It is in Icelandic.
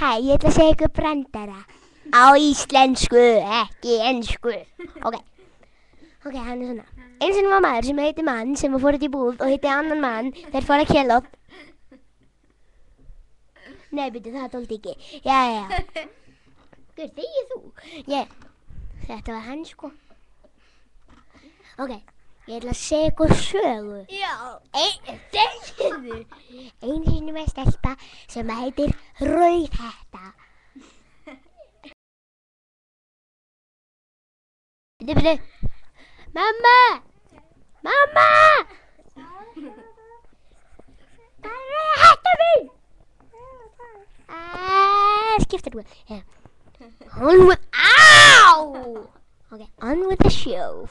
Hæ, ég ætla að segja ykkur brandara. Á íslensku, ekki ensku. Ok, hann er svona. Einu sinni var maður sem heiti mann sem fór út í búð og heiti annan mann. Þeir fóru að kela upp. Nei, byrju, það tóldi ekki. Já. Hvað segir þú? Þetta var hann sko. Ok, ég ætla að segja ykkur sögu. Já. Segðu. Einu sinni var stelpa sem heitir Rauðhetta. Byrju. Mamma! Það er Rauðhetta mín! Skiptir þú? On with the show.